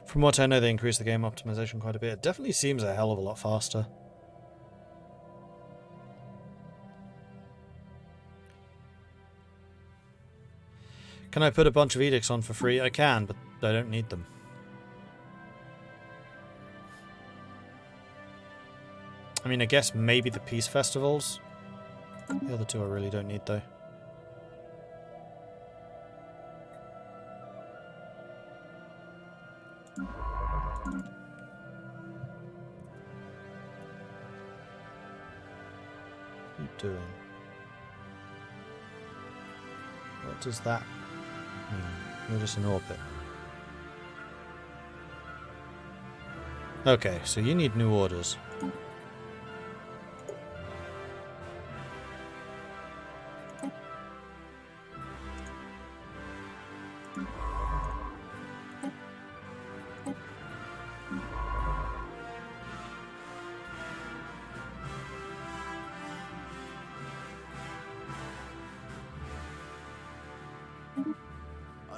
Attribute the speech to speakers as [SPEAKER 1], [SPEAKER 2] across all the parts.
[SPEAKER 1] From what I know, they increased the game optimization quite a bit. It definitely seems a hell of a lot faster. Can I put a bunch of edicts on for free? I can, but I don't need them. I mean, I guess maybe the peace festivals. The other two I really don't need, though. What are you doing? What does that mean? You're just in orbit. Okay, so you need new orders.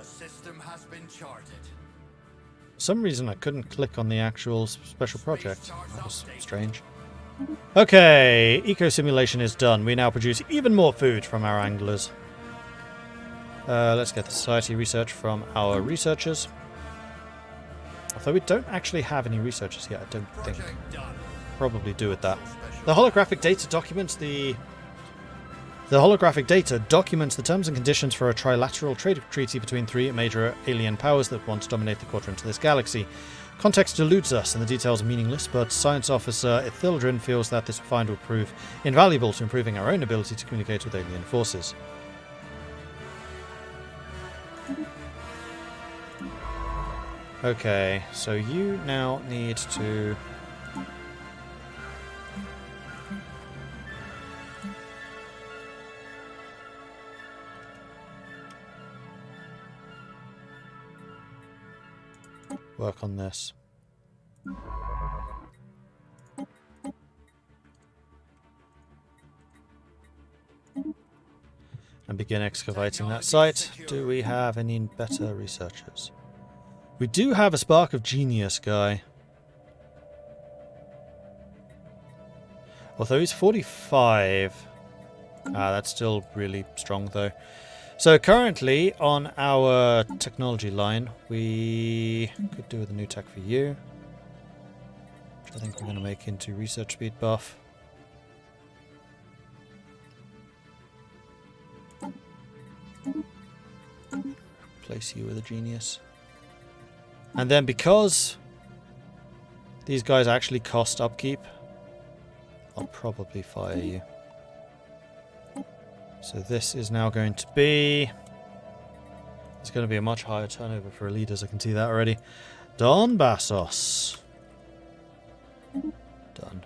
[SPEAKER 2] System has been charted.
[SPEAKER 1] For some reason I couldn't click on the actual special project. That was strange. Okay, eco simulation is done. We now produce even more food from our anglers. Let's get the society research from our researchers. Although we don't actually have any researchers yet, I don't think. Probably do with that. The holographic data documents the terms and conditions for a trilateral trade treaty between three major alien powers that want to dominate the quadrant of this galaxy. Context eludes us and the details are meaningless, but Science Officer Ithildren feels that this find will prove invaluable to improving our own ability to communicate with alien forces. Okay, so you now need to... work on this. And begin excavating that site. Do we have any better researchers? We do have a Spark of Genius guy. Although he's 45. That's still really strong though. So currently on our technology line, we could do with a new tech for you, which I think we're going to make into research speed buff. Replace you with a genius. And then because these guys actually cost upkeep, I'll probably fire you. So this is now going to be... It's going to be a much higher turnover for leaders, I can see that already. Don Bassos. Done.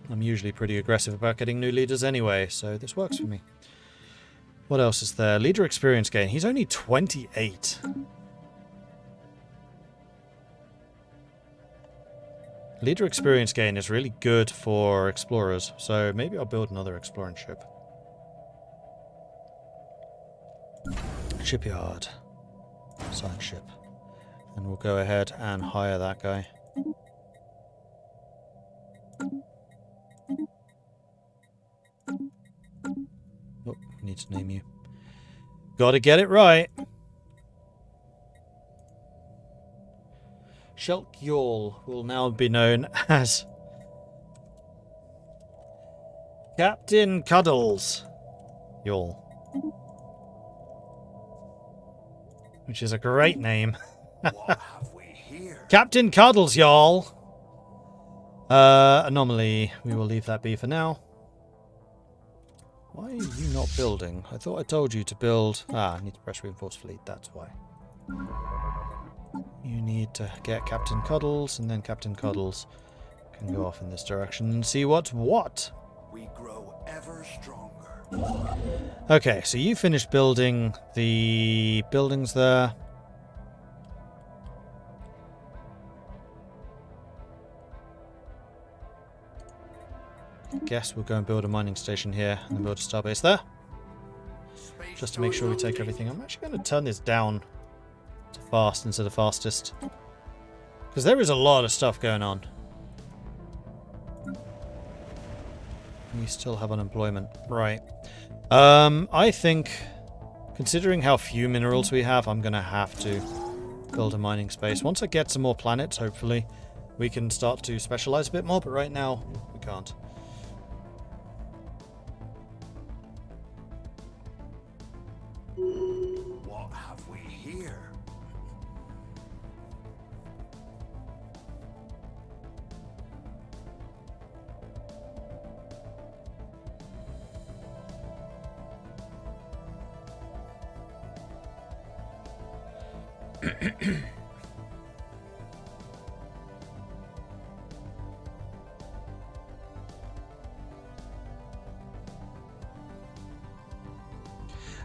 [SPEAKER 1] I'm usually pretty aggressive about getting new leaders anyway, so this works for me. What else is there? Leader experience gain. He's only 28. Leader experience gain is really good for explorers, so maybe I'll build another exploring ship. Shipyard. Science ship. And we'll go ahead and hire that guy. Oh, we need to name you. Gotta get it right. Shelk Yawl will now be known as Captain Cuddles Yawl, which is a great name.
[SPEAKER 2] What have we here?
[SPEAKER 1] Captain Cuddles Yawl. Anomaly. We will leave that be for now. Why are you not building? I thought I told you to build... I need to press reinforce fleet. That's why. You need to get Captain Cuddles, and then Captain Cuddles can go off in this direction and see what's what.
[SPEAKER 2] We grow ever stronger.
[SPEAKER 1] Okay, so you finished building the buildings there. I guess we'll go and build a mining station here and then build a starbase there. Just to make sure we take everything. I'm actually going to turn this down to fast instead of fastest. Because there is a lot of stuff going on. We still have unemployment. Right. I think, considering how few minerals we have, I'm going to have to build a mining space. Once I get some more planets, hopefully, we can start to specialize a bit more, but right now, we can't.
[SPEAKER 2] What have we here?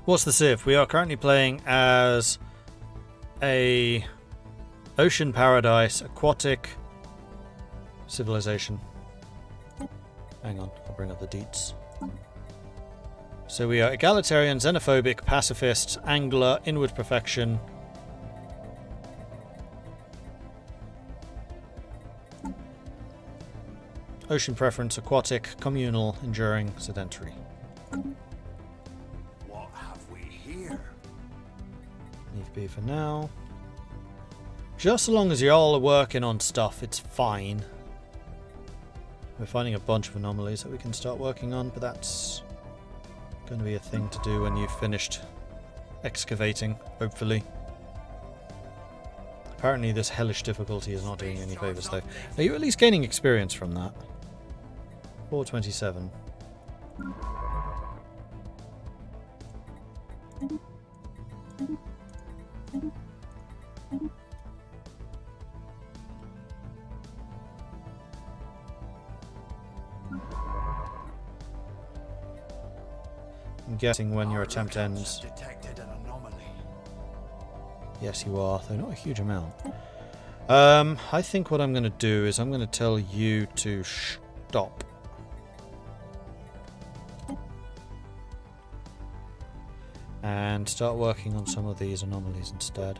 [SPEAKER 1] What's the Civ? We are currently playing as a ocean paradise, aquatic civilization. Hang on, I'll bring up the deets. So we are egalitarian, xenophobic, pacifist, angler, inward perfection. Ocean preference, aquatic, communal, enduring, sedentary.
[SPEAKER 2] What have we here?
[SPEAKER 1] Leave B for now. Just so long as y'all are working on stuff, it's fine. We're finding a bunch of anomalies that we can start working on, but that's going to be a thing to do when you've finished excavating, hopefully. Apparently this hellish difficulty is not doing any favours though. Are you at least gaining experience from that? 427. I'm guessing when your attempt ends.
[SPEAKER 2] Detected an anomaly.
[SPEAKER 1] Yes, you are, though not a huge amount. I think what I'm going to do is I'm going to tell you to stop. And start working on some of these anomalies instead.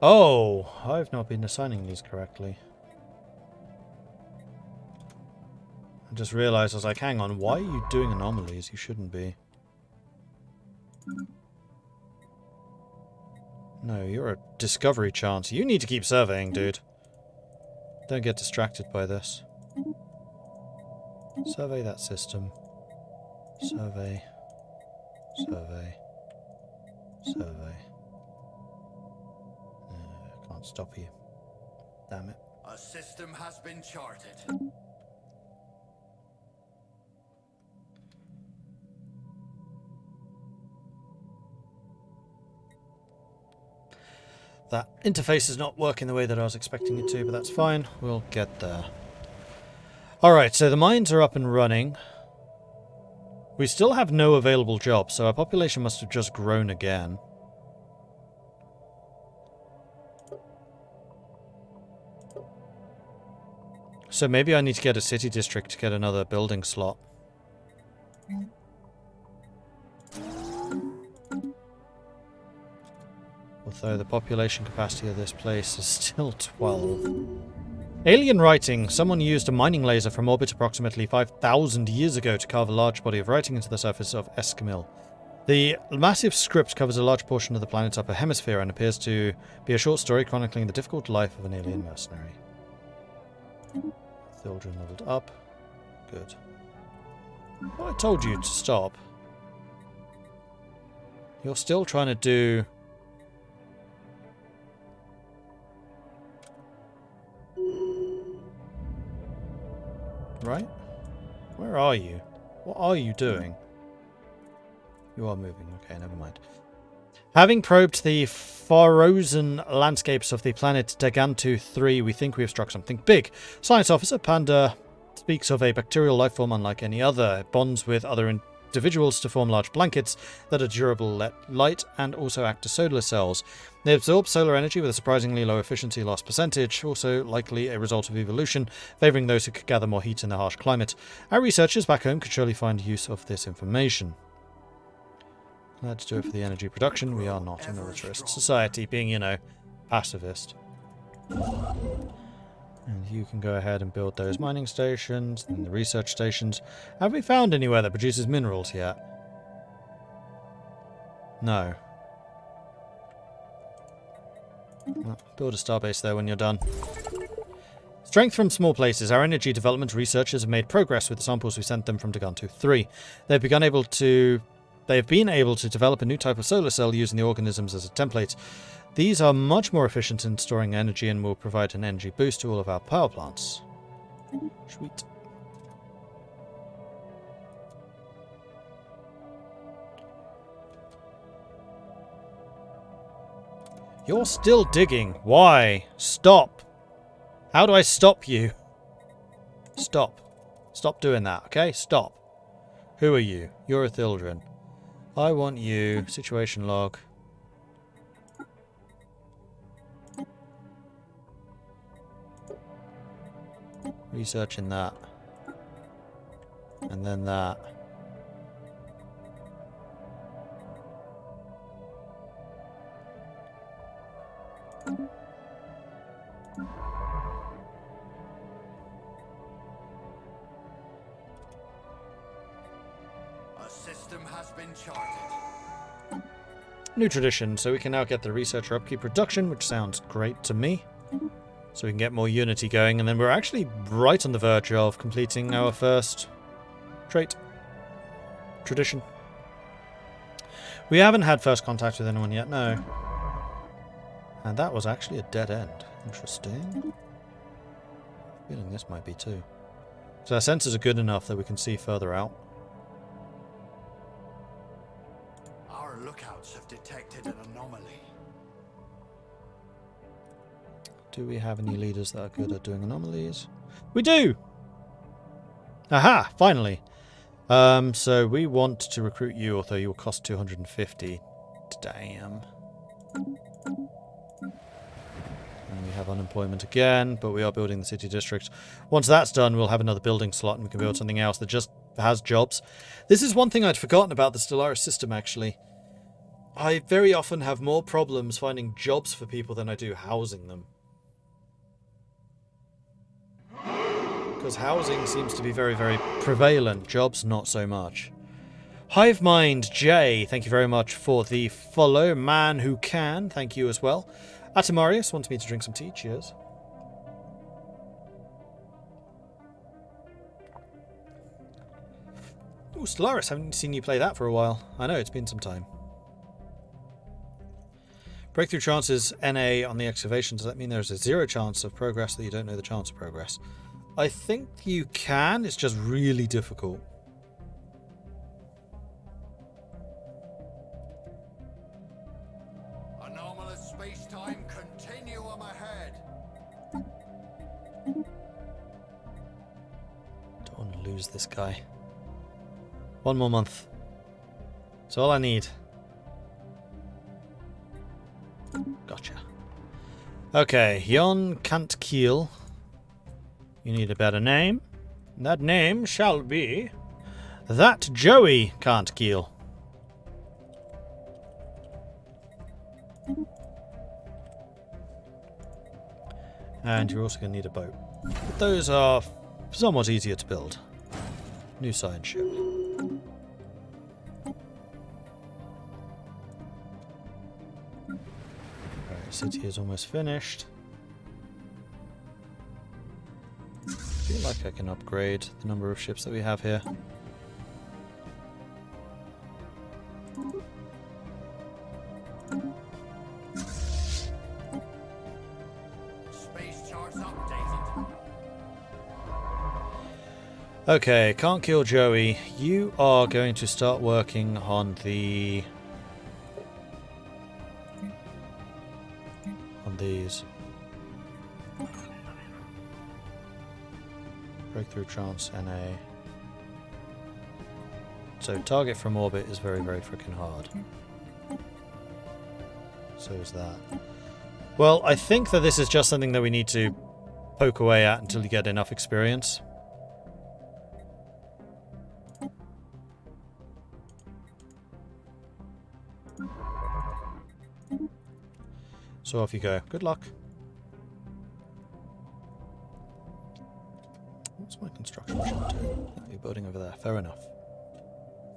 [SPEAKER 1] Oh, I've not been assigning these correctly. I just realized, I was like, hang on, why are you doing anomalies? You shouldn't be. No, you're a discovery chance. You need to keep surveying, dude. Don't get distracted by this. Survey that system. Survey. Survey. Survey. Can't stop you. Damn it.
[SPEAKER 2] A system has been charted.
[SPEAKER 1] That interface is not working the way that I was expecting it to, but that's fine. We'll get there. Alright, so the mines are up and running. We still have no available jobs, so our population must have just grown again. So maybe I need to get a city district to get another building slot. Although the population capacity of this place is still 12. Alien writing. Someone used a mining laser from orbit approximately 5,000 years ago to carve a large body of writing into the surface of Eskimil. The massive script covers a large portion of the planet's upper hemisphere and appears to be a short story chronicling the difficult life of an alien mercenary. Children leveled up. Good. Well, I told you to stop. You're still trying to do... Right? Where are you? What are you doing? You are moving. Okay, never mind. Having probed the frozen landscapes of the planet Dagantu 3, we think we have struck something big. Science Officer Panda speaks of a bacterial life form unlike any other. It bonds with other individuals to form large blankets that are durable light and also act as solar cells. They absorb solar energy with a surprisingly low efficiency loss percentage, also likely a result of evolution, favouring those who could gather more heat in the harsh climate. Our researchers back home could surely find use of this information. Let's do it for the energy production. We are not a militarist society, being, you know, pacifist. And you can go ahead and build those mining stations and the research stations. Have we found anywhere that produces minerals yet? No. Well, build a starbase there when you're done. Strength from small places. Our energy development researchers have made progress with the samples we sent them from Dagantu 3. They have been able to develop a new type of solar cell using the organisms as a template. These are much more efficient in storing energy and will provide an energy boost to all of our power plants. Sweet. You're still digging. Why? Stop. How do I stop you? Stop. Stop doing that, okay? Stop. Who are you? You're a Thildren. I want you. Situation log. Researching that. And then that.
[SPEAKER 2] A system has been charted.
[SPEAKER 1] New tradition, so we can now get the researcher upkeep production, which sounds great to me. So we can get more unity going, and then we're actually right on the verge of completing our first trait. Tradition. We haven't had first contact with anyone yet, no. And that was actually a dead end. Interesting. Feeling this might be too. So our sensors are good enough that we can see further out.
[SPEAKER 2] Our lookouts have detected an anomaly.
[SPEAKER 1] Do we have any leaders that are good at doing anomalies? We do! Aha! Finally! So we want to recruit you, although you will cost 250. Damn. And we have unemployment again, but we are building the city district. Once that's done, we'll have another building slot and we can build something else that just has jobs. This is one thing I'd forgotten about the Stellaris system, actually. I very often have more problems finding jobs for people than I do housing them. Because housing seems to be very, very prevalent. Jobs, not so much. Hivemind J, thank you very much for the follow. Man Who Can, thank you as well. Atimarius wants me to drink some tea. Cheers. Ooh, Stellaris, haven't seen you play that for a while. I know, it's been some time. Breakthrough chances NA on the excavation. Does that mean there's a 0 chance of progress that you don't know the chance of progress? I think you can, it's just really difficult.
[SPEAKER 2] Anomalous space-time continuum ahead.
[SPEAKER 1] Don't want to lose this guy. 1 more month. That's all I need. Gotcha. Okay, Yon Kant Keel. You need a better name. That name shall be... That Joey Can't Keel. And you're also going to need a boat. But those are somewhat easier to build. New science ship. Alright, city is almost finished. I feel like I can upgrade the number of ships that we have here. Okay, can't kill Joey. You are going to start working on the... on these. Breakthrough chance, NA. So target from orbit is very, very freaking hard. So is that. Well, I think that this is just something that we need to poke away at until you get enough experience. So off you go. Good luck. What's my construction shop do? You're building over there. Fair enough.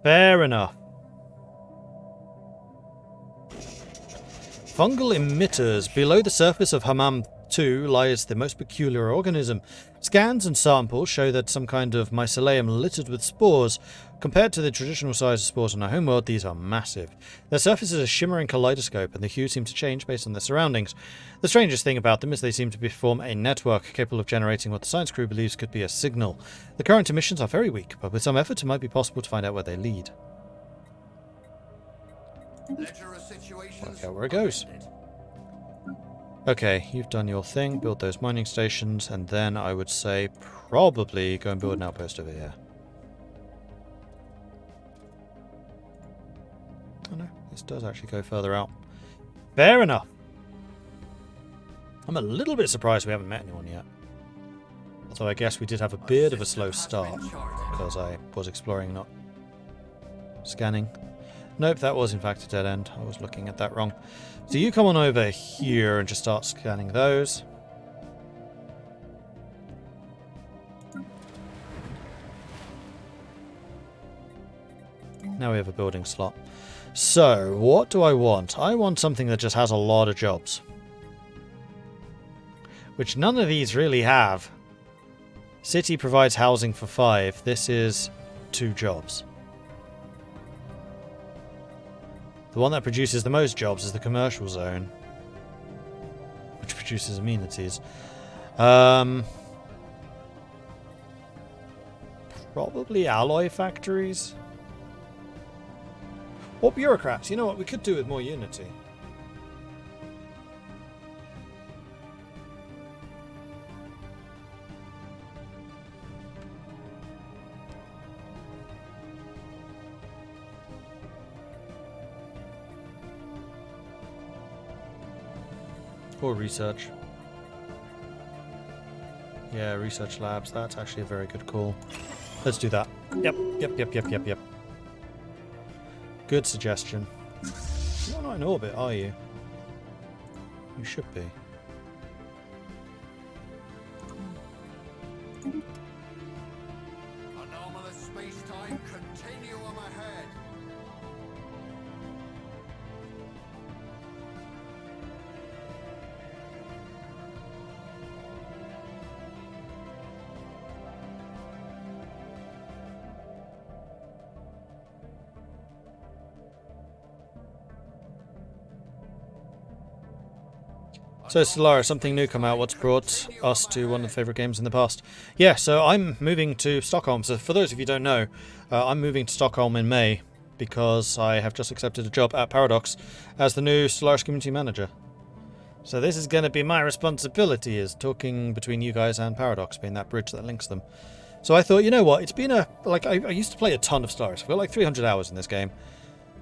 [SPEAKER 1] Fair enough. Fungal emitters. Below the surface of Hammam 2 lies the most peculiar organism. Scans and samples show that some kind of mycelium littered with spores. Compared to the traditional size of spores on our homeworld, these are massive. Their surface is a shimmering kaleidoscope, and the hues seem to change based on their surroundings. The strangest thing about them is they seem to form a network capable of generating what the science crew believes could be a signal. The current emissions are very weak, but with some effort it might be possible to find out where they lead. Work out where it goes. Okay, you've done your thing. Build those mining stations, and then I would say probably go and build an outpost over here. Oh no, this does actually go further out. Fair enough. I'm a little bit surprised we haven't met anyone yet. Although I guess we did have a bit of a slow start because I was exploring, not scanning. Nope, that was in fact a dead end. I was looking at that wrong. So you come on over here and just start scanning those. Now we have a building slot. So, what do I want? I want something that just has a lot of jobs. Which none of these really have. City provides housing for 5. This is 2 jobs. The one that produces the most jobs is the commercial zone, which produces amenities. Probably alloy factories. Or bureaucrats. You know what? We could do with more unity. Or research. Yeah, research labs. That's actually a very good call. Let's do that. Yep. Good suggestion. You're not in orbit, are you? You should be.
[SPEAKER 2] Anomalous space-time continuum ahead.
[SPEAKER 1] So Stellaris, something new come out. What's brought us to one of the favourite games in the past? Yeah, so I'm moving to Stockholm. So for those of you who don't know, I'm moving to Stockholm in May because I have just accepted a job at Paradox as the new Stellaris community manager. So this is going to be my responsibility, is talking between you guys and Paradox, being that bridge that links them. So I thought, you know what, it's been a... Like, I used to play a ton of Stellaris. I've got like 300 hours in this game.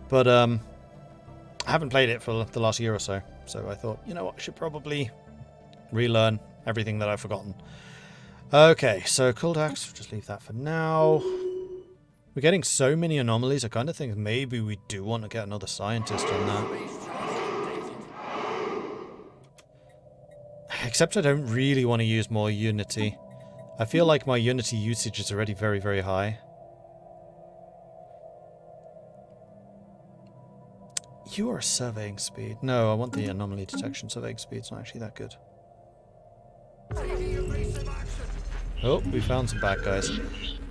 [SPEAKER 1] But, I haven't played it for the last year or so. So I thought, you know what, I should probably relearn everything that I've forgotten. Okay, so Kuldax, just leave that for now. We're getting so many anomalies, I kind of think maybe we do want to get another scientist on that. Except I don't really want to use more Unity. I feel like my Unity usage is already very, very high. You are surveying speed. No, I want the anomaly detection. Surveying speed's not actually that good. Oh, we found some bad guys.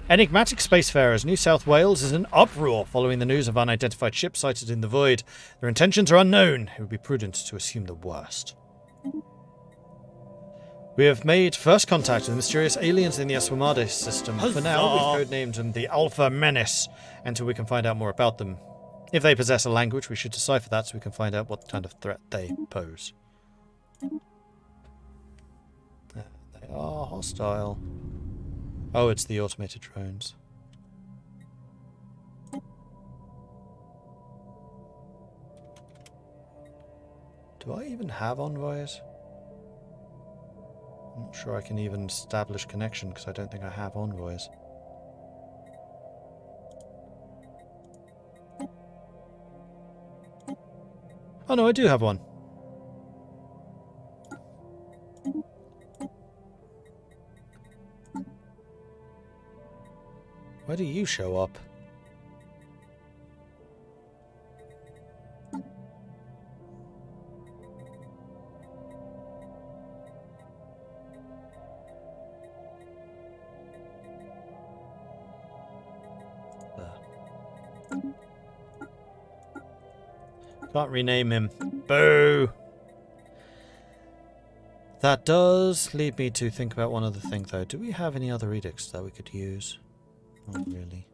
[SPEAKER 1] Enigmatic spacefarers. New South Wales is in uproar following the news of unidentified ships sighted in the void. Their intentions are unknown. It would be prudent to assume the worst. We have made first contact with mysterious aliens in the Aswamade system. For now, we've codenamed them the Alpha Menace, until we can find out more about them. If they possess a language, we should decipher that so we can find out what kind of threat they pose. They are hostile. Oh, it's the automated drones. Do I even have envoys? I'm not sure I can even establish connection because I don't think I have envoys. Oh no, I do have one. Where do you show up? Can't rename him. Boo! That does lead me to think about one other thing, though. Do we have any other edicts that we could use? Not really.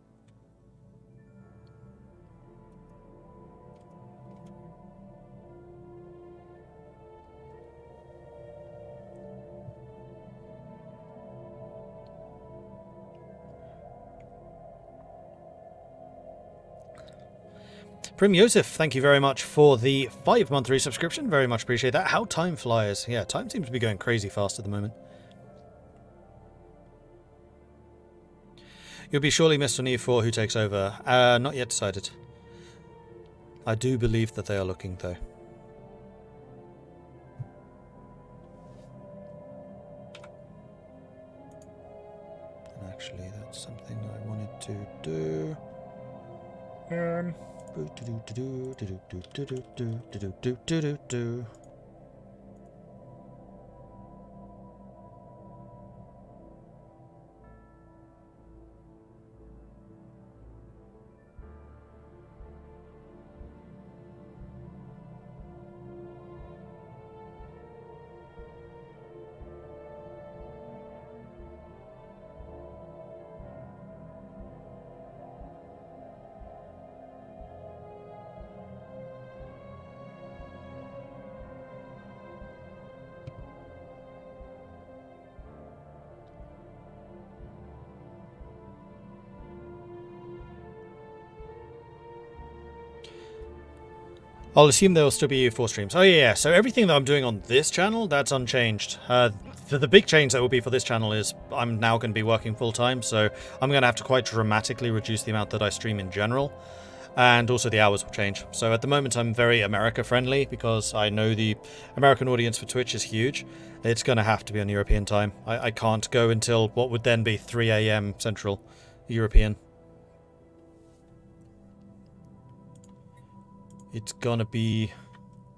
[SPEAKER 1] Prim Yosef, thank you very much for the 5-month resubscription. Very much appreciate that. How time flies. Yeah, time seems to be going crazy fast at the moment. You'll be surely missed on E4. Who takes over? Not yet decided. I do believe that they are looking, though. And actually, that's something I wanted to do. I'll assume there will still be U4 streams. Oh yeah, so everything that I'm doing on this channel, that's unchanged. The big change that will be for this channel is I'm now going to be working full-time, so I'm going to have to quite dramatically reduce the amount that I stream in general. And also the hours will change. So at the moment I'm very America-friendly because I know the American audience for Twitch is huge. It's going to have to be on European time. I can't go until what would then be 3 AM Central European. It's gonna be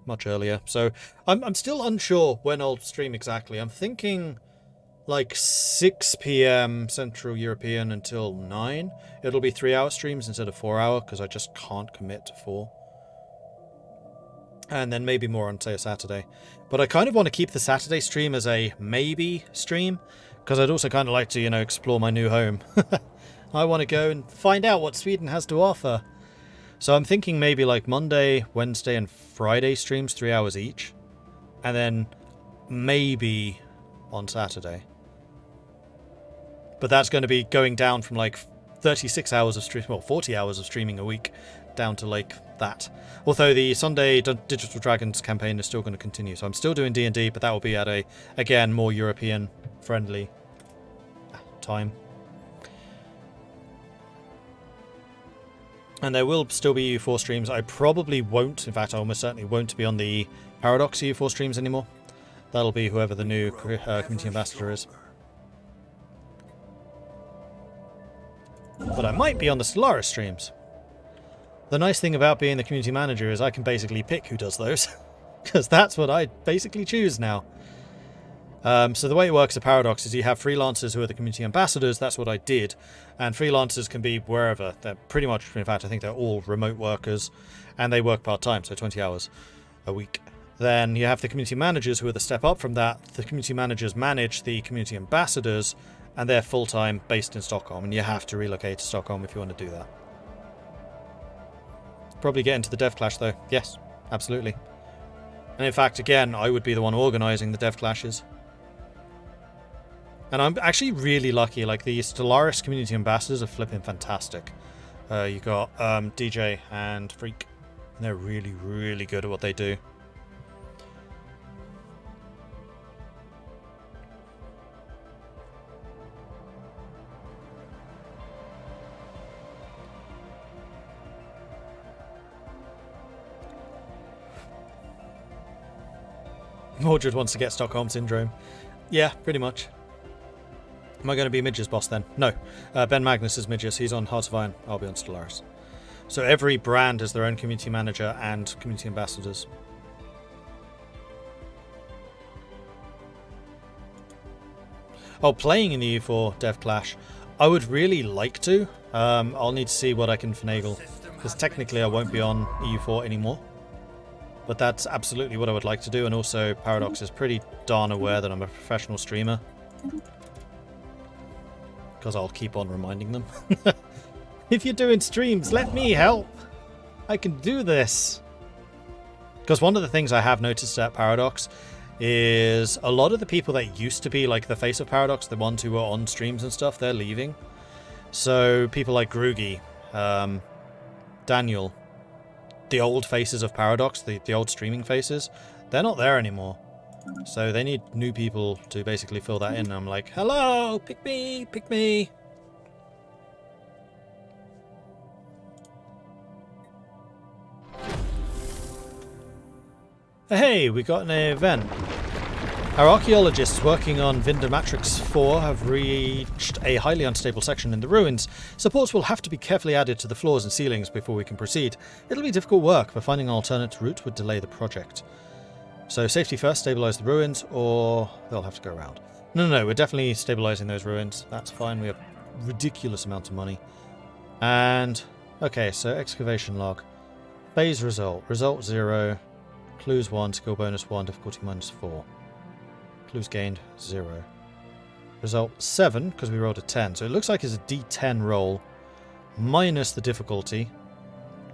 [SPEAKER 1] much earlier. So I'm still unsure when I'll stream exactly. I'm thinking like 6 PM Central European until 9. It'll be 3-hour streams instead of 4-hour because I just can't commit to 4. And then maybe more on, say, a Saturday. But I kind of want to keep the Saturday stream as a maybe stream because I'd also kind of like to, you know, explore my new home. I want to go and find out what Sweden has to offer. So I'm thinking maybe like Monday, Wednesday, and Friday streams 3 hours each. And then maybe on Saturday. But that's going to be going down from like 36 hours of stream, well, 40 hours of streaming a week, down to like that. Although the Sunday Digital Dragons campaign is still going to continue. So I'm still doing D&D, but that will be at a, again, more European-friendly time. And there will still be U4 streams. I probably won't, in fact I almost certainly won't be on the Paradox U4 streams anymore. That'll be whoever the new community ambassador is. But I might be on the Stellaris streams. The nice thing about being the community manager is I can basically pick who does those. Because that's what I basically choose now. So the way it works at Paradox is you have freelancers who are the community ambassadors. That's what I did. And freelancers can be wherever. They're pretty much, in fact, I think they're all remote workers. And they work part-time, so 20 hours a week. Then you have the community managers who are the step up from that. The community managers manage the community ambassadors, and they're full-time based in Stockholm, and you have to relocate to Stockholm if you want to do that. Probably get into the dev clash though. Yes, absolutely. And in fact, again, I would be the one organising the dev clashes. And I'm actually really lucky, like the Stellaris community ambassadors are flipping fantastic. You got DJ and Freak. And they're really, really good at what they do. Mordred wants to get Stockholm Syndrome. Yeah, pretty much. Am I going to be Midge's boss then? No. Ben Magnus is Midge's. He's on Hearts of Iron. I'll be on Stellaris. So every brand has their own community manager and community ambassadors. Oh, playing in the EU4 Dev Clash. I would really like to. I'll need to see what I can finagle. Because technically I won't be on EU4 anymore. But that's absolutely what I would like to do, and also Paradox is pretty darn aware that I'm a professional streamer. Because I'll keep on reminding them. If you're doing streams, let me help! I can do this! Because one of the things I have noticed at Paradox is a lot of the people that used to be like the face of Paradox, the ones who were on streams and stuff, they're leaving. So people like Groogy, Daniel, the old faces of Paradox, the old streaming faces, they're not there anymore. So they need new people to basically fill that in. And I'm like, hello, pick me, pick me. Hey, we got an event. Our archaeologists working on Vinda Matrix 4 have reached a highly unstable section in the ruins. Supports will have to be carefully added to the floors and ceilings before we can proceed. It'll be difficult work, but finding an alternate route would delay the project. So safety first, stabilise the ruins, or they'll have to go around. No, we're definitely stabilising those ruins. That's fine, we have ridiculous amounts of money. And, okay, so excavation log. Phase result. Result 0. Clues 1, skill bonus 1, difficulty -4. Clues gained 0. Result 7, because we rolled a 10. So it looks like it's a D10 roll, minus the difficulty,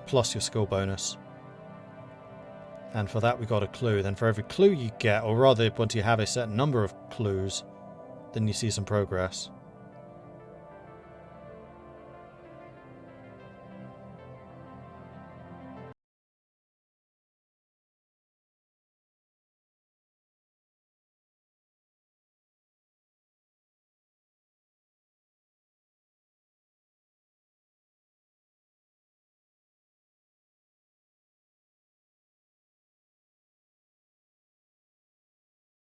[SPEAKER 1] plus your skill bonus. And for that we got a clue. Then for every clue you get, or rather once you have a certain number of clues, then you see some progress.